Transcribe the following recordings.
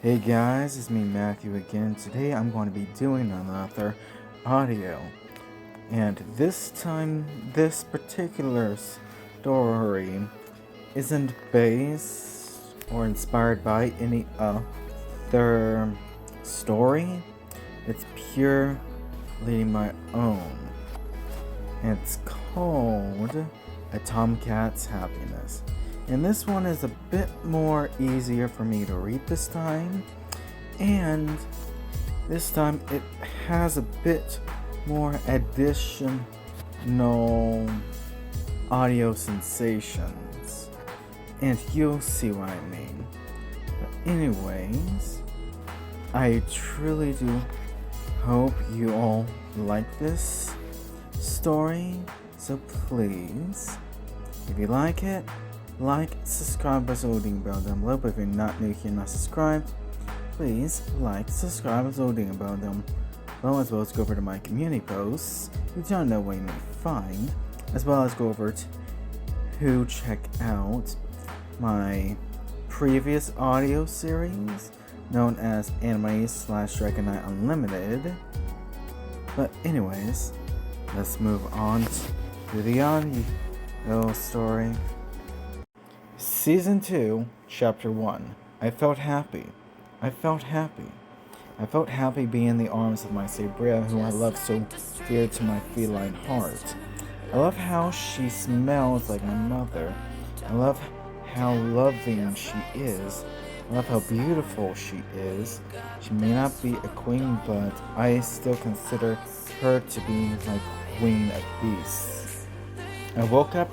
Hey guys, it's me Matthew again. Today I'm going to be doing another audio. And this time, this particular story isn't based or inspired by any other story. It's purely my own. And it's called A Tomcat's Happiness. And this one is a bit more easier for me to read this time. And this time it has a bit more additional audio sensations. And you'll see what I mean. But anyways, I truly do hope you all like this story. So please, if you like it, like, subscribe, press the ding bell down below. But if you're not new here, not subscribed, please like, subscribe, press the ding bell down below, as well as go over to my community posts. You don't know what you may find, as well as go over to check out my previous audio series known as Anime/Dragon Knight Unlimited. But anyways, let's move on to the audio story. Season 2, Chapter 1. I felt happy. I felt happy being in the arms of my Sabria, who I love so dear to my feline heart. I love how she smells like my mother. I love how loving she is. I love how beautiful she is. She may not be a queen, but I still consider her to be my queen of beasts. I woke up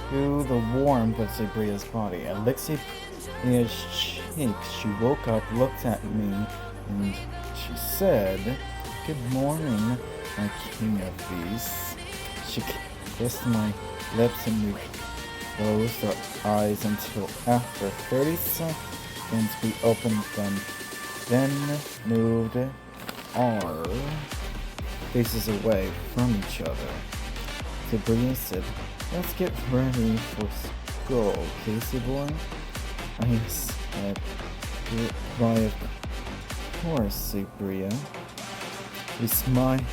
to the warmth of Sabria's body. I licked Sabria's cheeks. She woke up, looked at me, and she said, "Good morning, my king of beasts." She kissed my lips and we closed her eyes until after 30 seconds we opened them, then moved our faces away from each other. Sabria said, "Let's get ready for school, Casey boy." I said, "Why, of course, Sabria." We smiled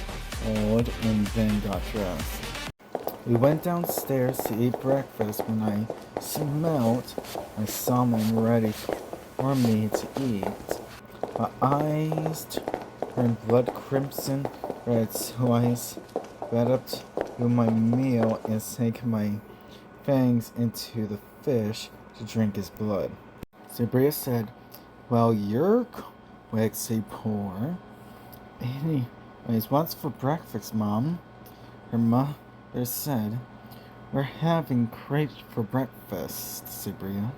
and then got dressed. We went downstairs to eat breakfast when I smelled my salmon ready for me to eat. My eyes turned blood crimson red, so I sped up to my meal and sank my fangs into the fish to drink his blood. Sabria said, "Well, you're quick, say poor. Anyways, what's for breakfast, Mom?" Her mother said, "We're having crepes for breakfast, Sabria."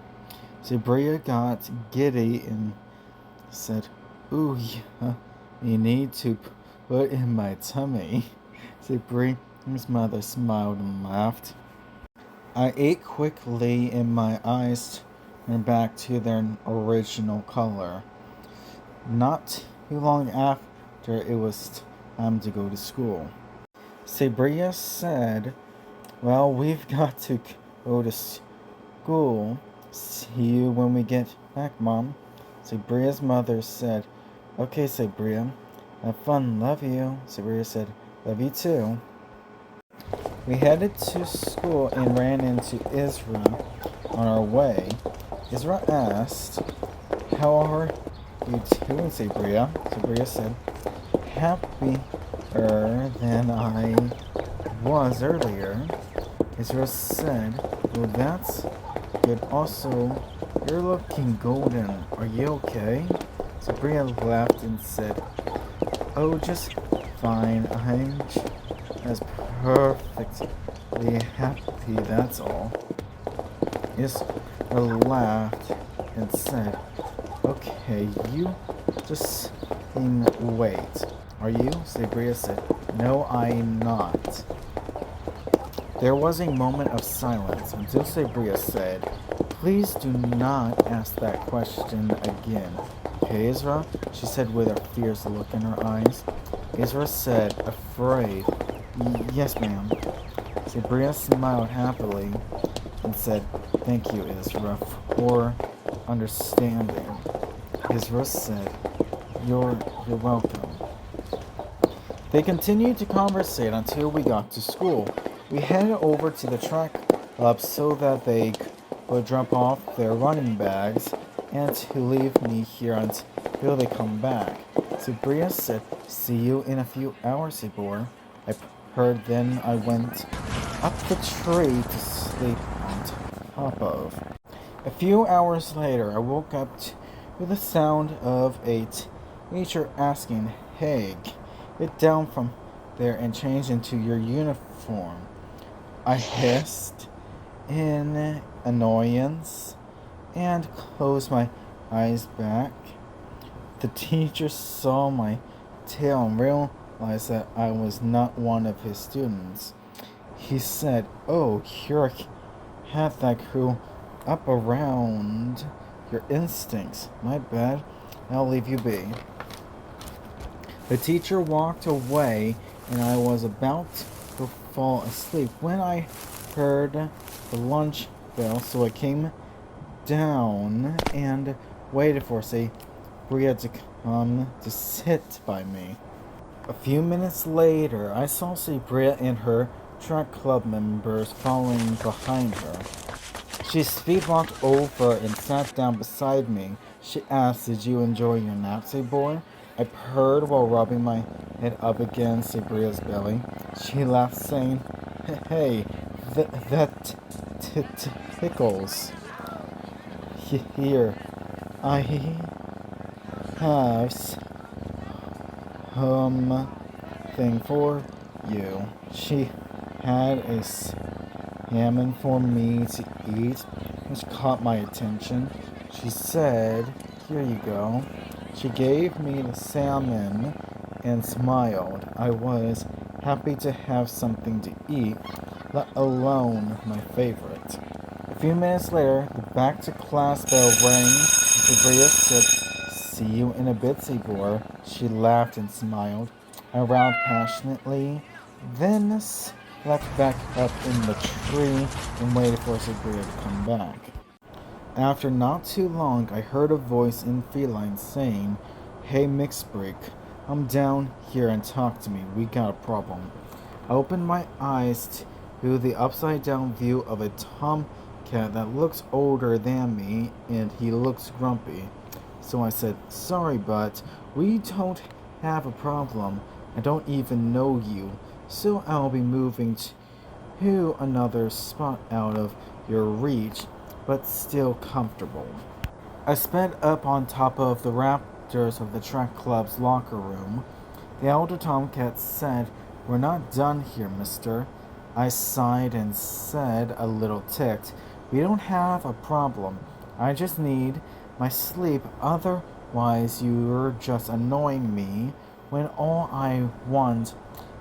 Sabria got giddy and said, "Ooh, yeah, you need to put in my tummy." Sabria's mother smiled and laughed. I ate quickly and my eyes turned back to their original color. Not too long after, it was time to go to school. Sabria said, "Well, we've got to go to school. See you when we get back, Mom." Sabria's mother said, "Okay, Sabria. Have fun. Love you." Sabria said, "Love you too." We headed to school and ran into Isra on our way. Isra asked, "How are you doing, Sabria?" Sabria said, "Happier than I was earlier." Isra said, "Well, that's good. Also, you're looking golden. Are you okay?" Sabria laughed and said, "Oh, just fine. I'm as perfectly happy, that's all." Isra laughed and said, "Okay, you just wait. Are you?" Sabria said, "No, I'm not." There was a moment of silence until Sabria said, "Please do not ask that question again. Okay, Isra?" she said with a fierce look in her eyes. Isra said, afraid, "Yes, ma'am." Sabria smiled happily and said, "Thank you, Isra, for understanding." Israel said, You're welcome. They continued to conversate until we got to school. We headed over to the track club so that they would drop off their running bags and to leave me here until they come back. Sabria said, See you in a few hours, Ibor. I heard then I went up the tree to sleep on top of. A few hours later, I woke up to the sound of a teacher asking, Hey, get down from there and change into your uniform. I hissed in annoyance and closed my eyes back. The teacher saw my tail and realized that I was not one of his students. He said, Oh, you're a cat that grew up around your instincts. My bad. I'll leave you be. The teacher walked away, and I was about to fall asleep when I heard the lunch bell, so I came down and waited for Sabria to come to sit by me. A few minutes later, I saw Sabria and her track club members following behind her. She speed walked over and sat down beside me. She asked, Did you enjoy your nap, Sabor? I purred while rubbing my head up against Sabria's belly. She laughed, saying, Hey, that tickles. Here, I have something for you. She had a salmon for me to eat, which caught my attention. She said, Here you go. She gave me the salmon and smiled. I was happy to have something to eat, let alone my favorite. A few minutes later, the back to class bell rang. Sabria said, See you in a bit, Sabor. She laughed and smiled. I roared passionately, then slept back up in the tree and waited for Sabria to come back. After not too long, I heard a voice in feline saying, Hey, Mixbreak, come down here and talk to me. We got a problem. I opened my eyes to the upside-down view of a tomcat that looks older than me, and he looks grumpy. So I said, Sorry, but we don't have a problem. I don't even know you, so I'll be moving to another spot out of your reach, but still comfortable. I sped up on top of the rafters of the track club's locker room. The elder tomcat said, We're not done here, mister. I sighed and said, a little ticked, We don't have a problem. I just need my sleep, otherwise you're just annoying me when all I want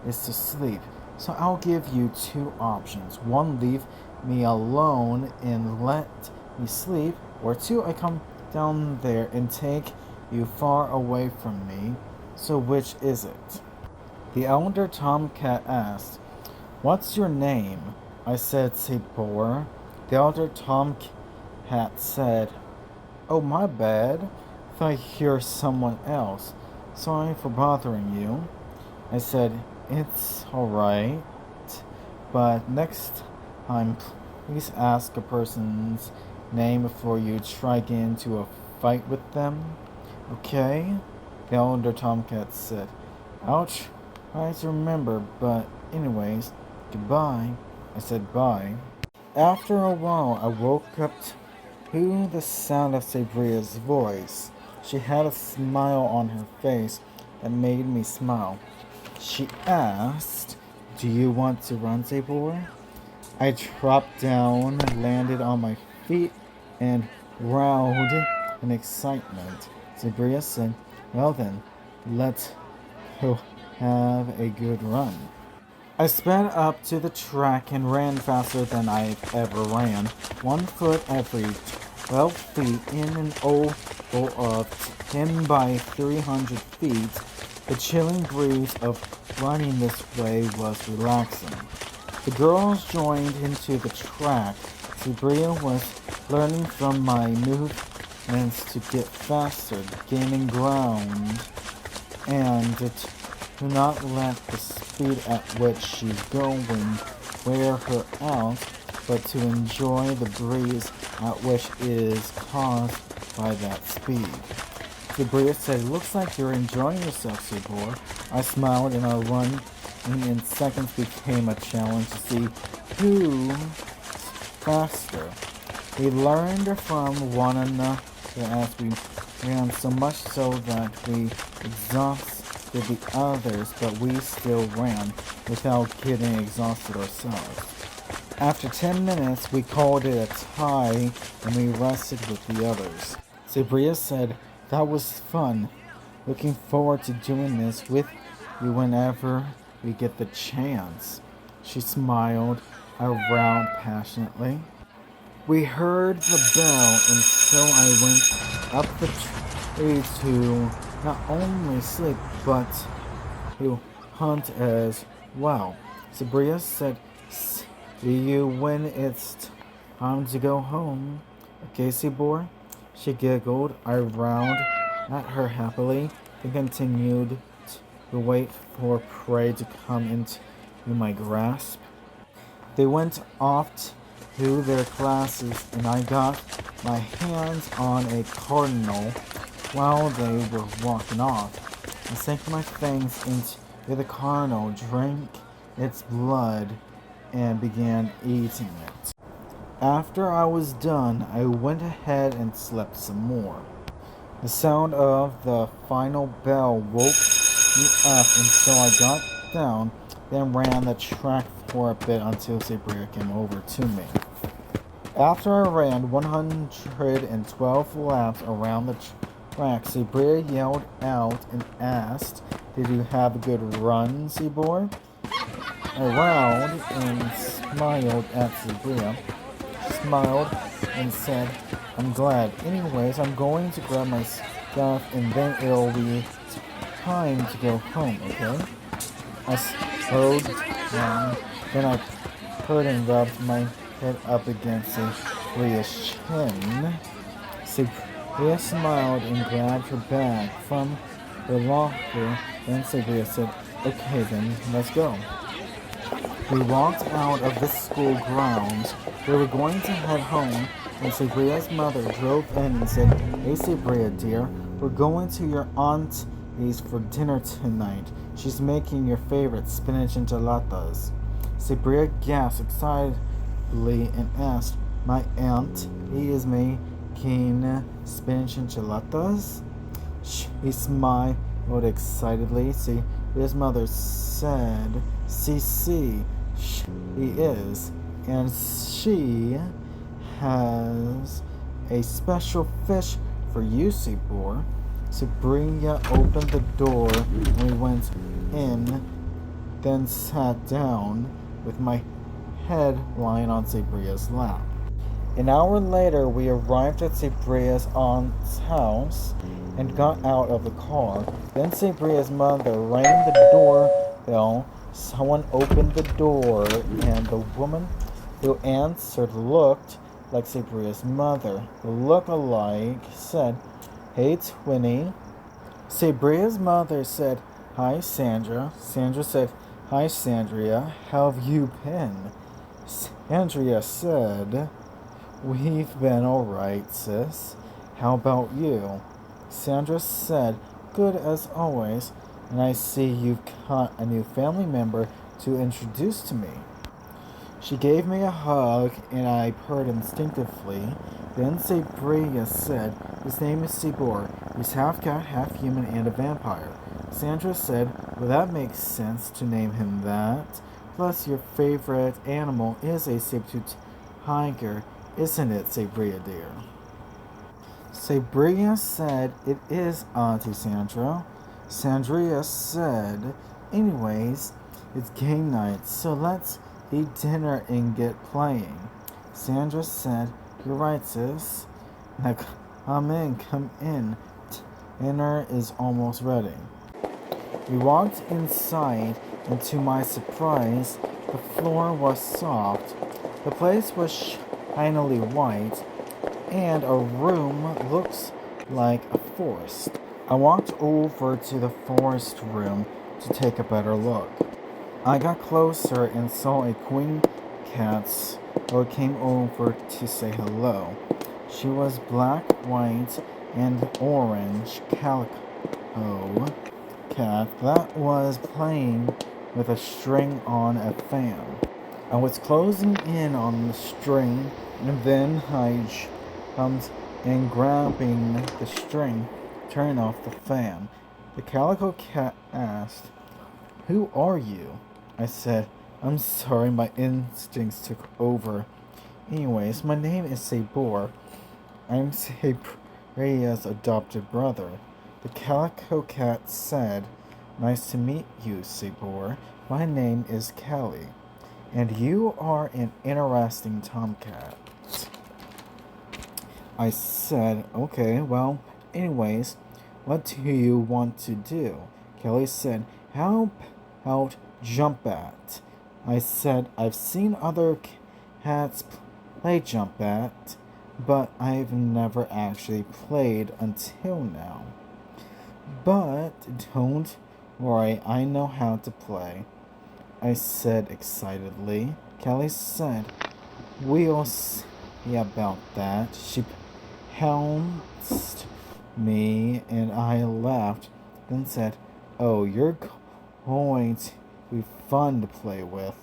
is to sleep. So I'll give you two options. One, leave me alone and let me sleep, or two, I come down there and take you far away from me. So which is it? The elder tomcat asked, What's your name? I said, Sabor. The elder tomcat said, Oh, my bad. Thought you're someone else. Sorry for bothering you. I said, It's alright, but next time please ask a person's name before you try get into a fight with them. Okay? The elder tomcat said, I'll try to remember, but anyways, goodbye. I said bye. After a while, I woke up to the sound of Sabria's voice. She had a smile on her face that made me smile. She asked, Do you want to run, Sabor? I dropped down, landed on my feet, and growled in excitement. Sabria said, Well then, let's go have a good run. I sped up to the track and ran faster than I've ever ran, 1 foot every 12 feet in an oval of 10 by 300 feet. The chilling breeze of running this way was relaxing. The girls joined into the track. Sabria was learning from my meant to get faster, gaining ground, and it do not let the speed at which she's going wear her out, but to enjoy the breeze at which is caused by that speed. Sabria said, "Looks like you're enjoying yourself, Sabor." I smiled, and our run in seconds became a challenge to see who's faster. We learned from one another as we ran, so much so that we exhausted the others, but we still ran without getting exhausted ourselves. After 10 minutes, we called it a tie and we rested with the others. Sabria said, "That was fun. Looking forward to doing this with you whenever we get the chance." She smiled around passionately. We heard the bell, and so I went up the tree to not only sleep, but to hunt as well. Sabria said, "See you when it's time to go home." "Okay, Sabor?" She giggled. I round at her happily, and continued to wait for prey to come into my grasp. They went off to their classes, and I got my hands on a cardinal while they were walking off. I sank my fangs into the cardinal, drank its blood, and began eating it. After I was done, I went ahead and slept some more. The sound of the final bell woke me up, and so I got down, then ran the track for a bit until Sabria came over to me. After I ran 112 laps around the track, Sabria yelled out and asked, "Did you have a good run, Sabor?" I round and smiled at Sabria. She smiled and said, "I'm glad. Anyways, I'm going to grab my stuff and then it'll be time to go home, okay?" I slowed down, then I purred and rubbed my head up against Sabria's chin. Sabria smiled and grabbed her bag from the locker. Then Sabria said, "Okay then, let's go." We walked out of the school grounds. We were going to head home when Sabria's mother drove in and said, "Hey Sabria dear, we're going to your auntie's for dinner tonight. She's making your favorite spinach enchiladas." Sabria gasped excitedly and asked, "My aunt is making spinach enchiladas?" She smiled excitedly. Sabria's mother said, "See, she is, and she has a special fish for you, Sabor." Sabria opened the door and we went in, then sat down with my head lying on Sabria's lap. An hour later, we arrived at Sabria's aunt's house and got out of the car. Then Sabria's mother rang the doorbell. Someone opened the door, and the woman who answered looked like Sabria's mother. The look-alike said, "Hey, Twinnie." Sabria's mother said, "Hi, Sandra." Sandra said, "Hi, Sandria. How have you been?" Sandria said, "We've been alright, sis. How about you?" Sandra said, "Good as always. And I see you've got a new family member to introduce to me." She gave me a hug, and I purred instinctively. Then Sabria said, "His name is Sabor. He's half cat, half human, and a vampire." Sandra said, "Well, that makes sense to name him that. Plus, your favorite animal is a saber-toothed tiger, isn't it, Sabria dear?" Sabria said, "It is, Auntie Sandra." Sandria said, "Anyways, it's game night, so let's eat dinner and get playing." Sandra said, "You're right, sis. Now come in. Dinner is almost ready." We walked inside, and to my surprise, the floor was soft. The place was shinily white. and a room looks like a forest. I walked over to the forest room to take a better look. I got closer and saw a queen cat who came over to say hello. She was black, white, and orange calico cat that was playing with a string on a fan. I was closing in on the string, and then I jumped and grabbing the string, turning off the fan. The calico cat asked, "Who are you?" I said, "I'm sorry, my instincts took over. Anyways, my name is Sabor. I'm Sabria's adopted brother." The calico cat said, "Nice to meet you, Sabor. My name is Kelly, and you are an interesting tomcat." I said, "Okay, well, anyways, what do you want to do?" Kelly said, "How about jump at?" I said, "I've seen other cats play jump at, but I've never actually played until now." "But don't worry, I know how to play," I said excitedly. Kelly said, "We'll see about that." She pounced me and I laughed, then said, "Oh, you're going to be fun to play with."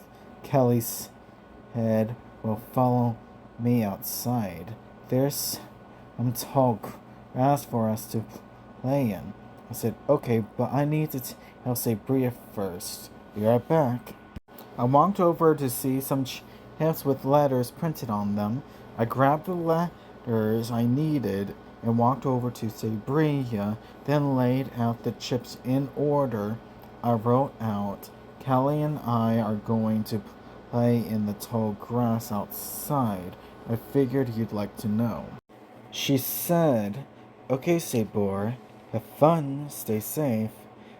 Kelly said, "Well, follow me outside. There's some tall grass for us to play in." I said, "Okay, but I need to tell Sabria first. Be right back." I walked over to see some chips with letters printed on them. I grabbed the letters I needed and walked over to Sabria, then laid out the chips in order. I wrote out, "Kelly and I are going to play in the tall grass outside. I figured you'd like to know." She said, "Okay, Sabor. Have fun. Stay safe."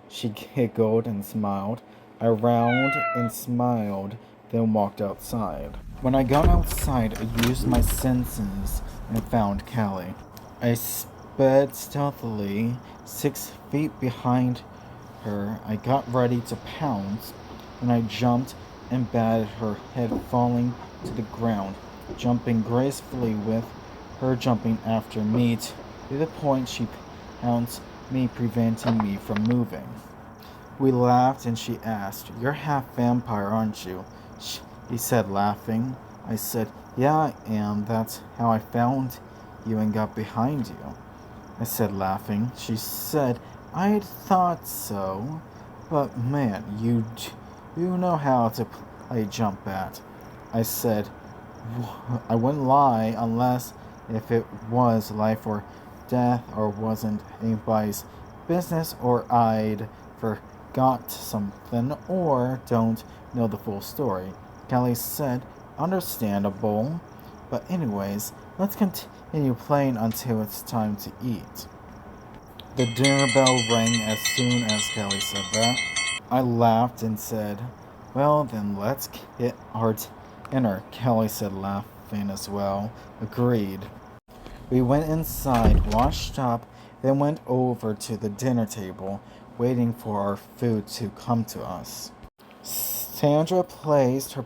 She giggled and smiled. I round and smiled, then walked outside. When I got outside, I used my senses and found Callie. I sped stealthily 6 feet behind her. I got ready to pounce, and I jumped and batted her head, falling to the ground, jumping gracefully with her jumping after me to the point she pounced me, preventing me from moving. We laughed and she asked, "You're half vampire, aren't you?" He said, laughing. I said, "Yeah, I am. That's how I found you and got behind you." I said, laughing. She said, "I thought so. But man, you know how to play jump at." I said, "I wouldn't lie unless if it was life or death or wasn't anybody's business or I'd forgot something or don't know the full story." Kelly said, "Understandable. But anyways, let's continue playing until it's time to eat." The dinner bell rang as soon as Kelly said that. I laughed and said, "Well, then let's get our dinner." Kelly said, laughing as well. Agreed. We went inside, washed up, then went over to the dinner table, waiting for our food to come to us. Sandra placed her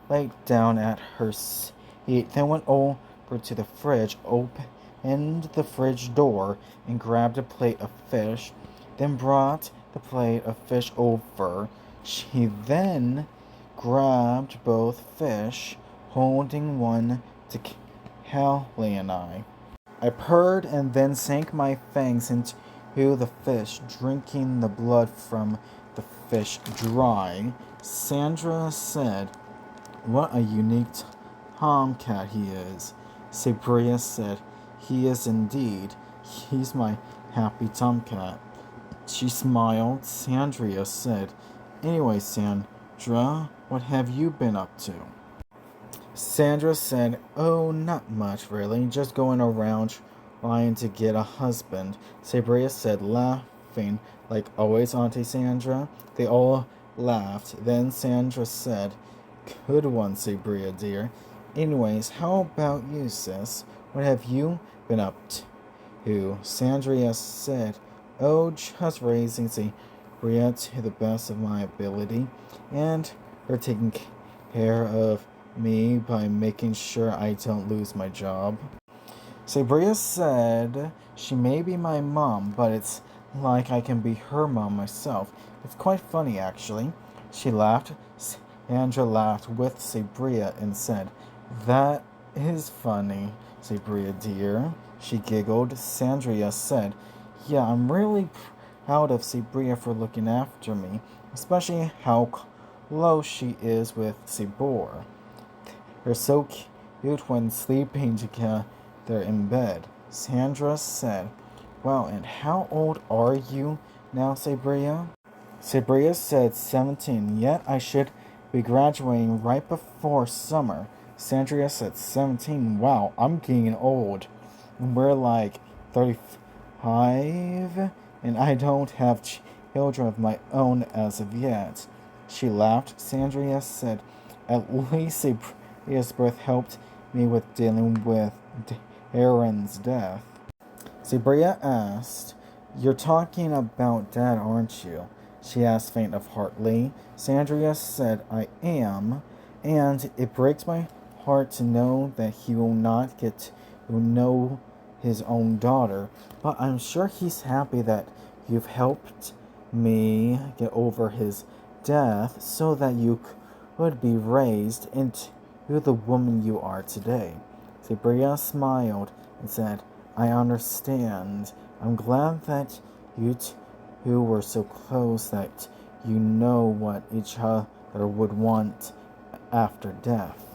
plate down at her seat, then went over to the fridge, opened the fridge door, and grabbed a plate of fish, then brought the plate of fish over. She then grabbed both fish, holding one to Kelly and I. I purred and then sank my fangs into the fish, drinking the blood from the fish dry. Sandra said, "What a unique tomcat he is." Sabria said, "He is indeed. He's my happy tomcat." She smiled. Sandra said, "Anyway, Sandra, what have you been up to?" Sandra said, "Oh, not much really, just going around trying to get a husband." Sabria said, laughing, "Like always, Auntie Sandra?" They all laughed. Then Sandra said, "Good one, Sabria dear. Anyways, how about you, sis? What have you been up to? Sandria said, Oh, just raising Sabria to the best of my ability, and her taking care of me by making sure I don't lose my job. Sabria said she may be my mom, but it's like I can be her mom myself. It's quite funny, actually. She laughed. Sandra laughed with Sabria and said, That is funny, Sabria dear. She giggled. Sandria said, Yeah, I'm really proud of Sabria for looking after me, especially how close she is with Sabor. They're so cute when sleeping together in bed. Sandra said, Well, and how old are you now, Sabria? Sabria said 17, yet I should be graduating right before summer. Sandria said 17, wow, I'm getting old. We're like 35, and I don't have children of my own as of yet. She laughed. Sandria said, At least Sabria's birth helped me with dealing with Aaron's death. Sabria asked, You're talking about Dad, aren't you? She asked faint of heartly. Sandria said, I am, and it breaks my heart to know that he will not get to know his own daughter, but I'm sure he's happy that you've helped me get over his death so that you could be raised into the woman you are today. Sabria smiled and said, I understand. I'm glad that you two were so close that you know what each other would want after death.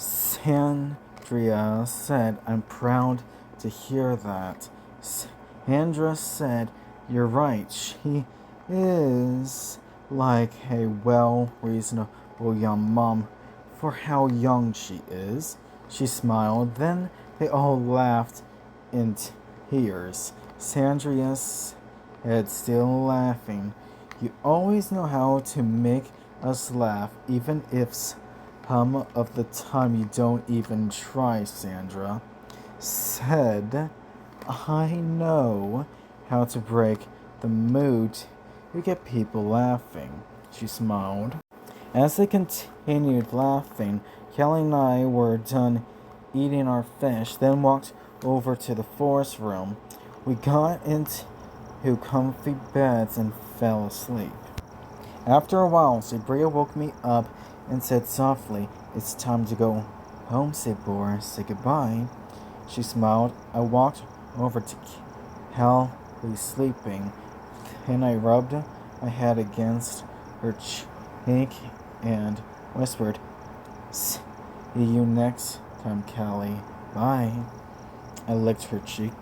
Sandria said, I'm proud to hear that. Sandra said, You're right. She is like a reasonable young mom for how young she is. She smiled. Then they all laughed in tears. Sandria's head still laughing. You always know how to make us laugh, even if some of the time you don't even try, Sandra said. I know how to break the mood to get people laughing. She smiled. As they continued laughing, Kelly and I were done eating our fish, then walked over to the forest room. We got into comfy beds and fell asleep. After a while, Sabria woke me up and said softly, It's time to go home, Sabor. Say goodbye. She smiled. I walked over to Kelly sleeping. Then I rubbed my head against her cheek and whispered, See you next time, Kelly. Bye. I licked her cheek.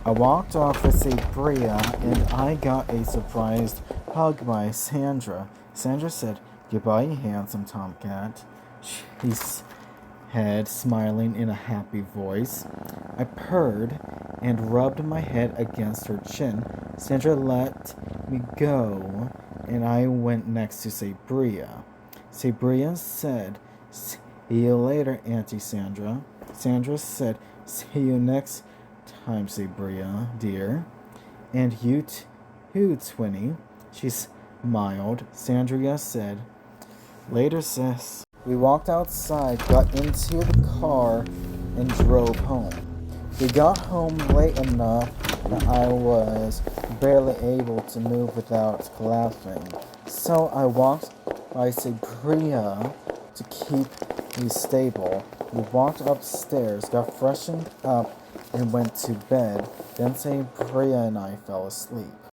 I walked off with Sabria and I got a surprised hug by Sandra. Sandra said, Goodbye, you handsome tomcat. She said, smiling in a happy voice. I purred and rubbed my head against her chin. Sandra let me go and I went next to Sabria. Sabria said, See you later, Auntie Sandra. Sandra said, See you next time, Sabria, dear. And you too, Twinnie. She smiled. Sandria said, Later, sis. We walked outside, got into the car, and drove home. We got home late enough that I was barely able to move without collapsing. So I walked by Sabria to keep me stable. We walked upstairs, got freshened up, and went to bed. Then Sabria and I fell asleep.